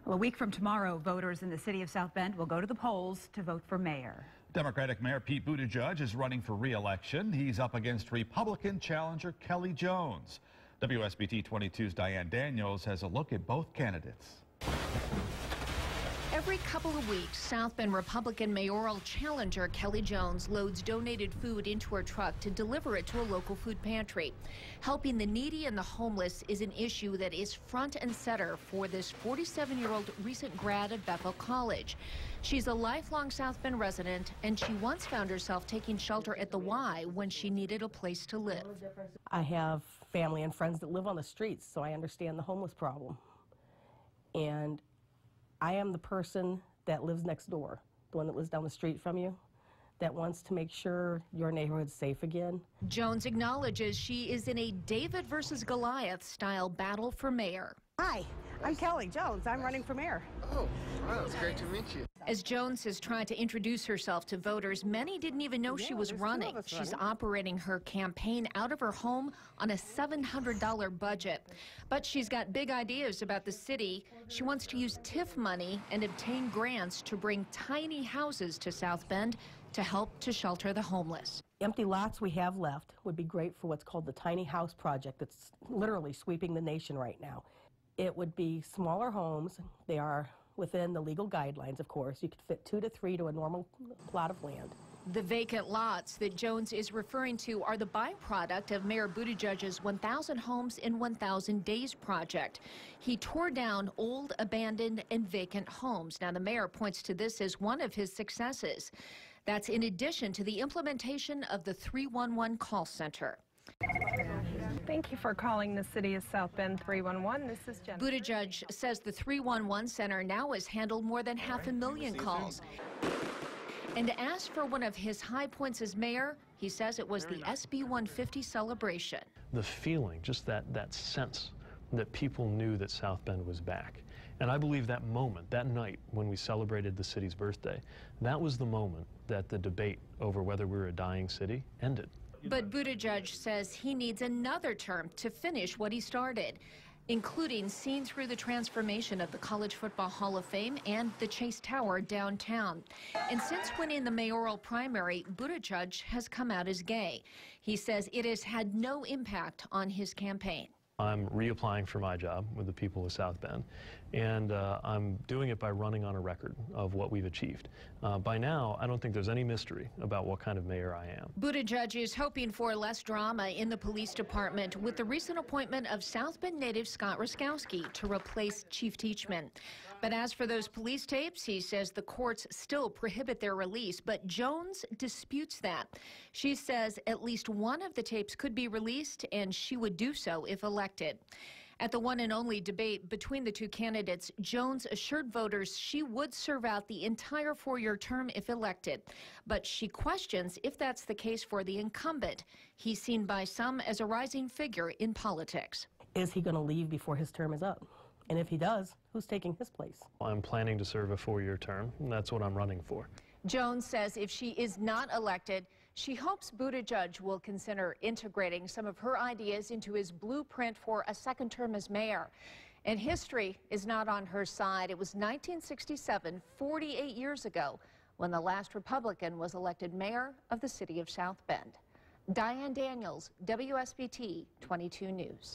Well, a week from tomorrow, voters in the city of South Bend will go to the polls to vote for mayor. Democratic Mayor Pete Buttigieg is running for re-election. He's up against Republican challenger Kelly Jones. WSBT-22's Diane Daniels has a look at both candidates. Every couple of weeks, South Bend Republican mayoral challenger Kelly Jones loads donated food into her truck to deliver it to a local food pantry. Helping the needy and the homeless is an issue that is front and center for this 47-year-old recent grad of Bethel College. She's a lifelong South Bend resident, and she once found herself taking shelter at the Y when she needed a place to live. I have family and friends that live on the streets, so I understand the homeless problem. And I am the person that lives next door, the one that lives down the street from you, that wants to make sure your neighborhood's safe again. Jones acknowledges she is in a David versus Goliath style battle for mayor. Hi, I'm Kelly Jones. I'm running for mayor. Oh, wow, it's great to meet you. As Jones has tried to introduce herself to voters, many didn't even know she was running. She's operating her campaign out of her home on a $700 budget. But she's got big ideas about the city. She wants to use TIF money and obtain grants to bring tiny houses to South Bend to help to shelter the homeless. Empty lots we have left would be great for what's called the tiny house project that's literally sweeping the nation right now. It would be smaller homes. They are within the legal guidelines, of course. You could fit 2 to 3 to a normal plot of land. The vacant lots that Jones is referring to are the byproduct of Mayor Buttigieg's 1,000 Homes in 1,000 Days project. He tore down old, abandoned, and vacant homes. Now, the mayor points to this as one of his successes. That's in addition to the implementation of the 311 call center. Thank you for calling the City of South Bend 311. This is Jen. Buttigieg says the 311 center now has handled more than 500,000 calls. And to ask for one of his high points as mayor, he says it was the SB 150 celebration. The feeling, just that sense that people knew that South Bend was back. And I believe that moment, that night when we celebrated the city's birthday, that was the moment that the debate over whether we were a dying city ended. But Buttigieg says he needs another term to finish what he started, including seeing through the transformation of the College Football Hall of Fame and the Chase Tower downtown. And since winning the mayoral primary, Buttigieg has come out as gay. He says it has had no impact on his campaign. I'm reapplying for my job with the people of South Bend, and I'm doing it by running on a record of what we've achieved. By now, I don't think there's any mystery about what kind of mayor I am. Buttigieg is hoping for less drama in the police department with the recent appointment of South Bend native Scott Ruskowski to replace Chief Teachman. But as for those police tapes, he says the courts still prohibit their release, but Jones disputes that. She says at least one of the tapes could be released, and she would do so if elected. At the one and only debate between the two candidates, Jones assured voters she would serve out the entire 4-year term if elected. But she questions if that's the case for the incumbent. He's seen by some as a rising figure in politics. Is he going to leave before his term is up? And if he does, who's taking his place? I'm planning to serve a 4-year term, and that's what I'm running for. Jones says if she is not elected, she hopes Buttigieg will consider integrating some of her ideas into his blueprint for a second term as mayor. And history is not on her side. It was 1967, 48 years ago, when the last Republican was elected mayor of the city of South Bend. Diane Daniels, WSBT 22 News.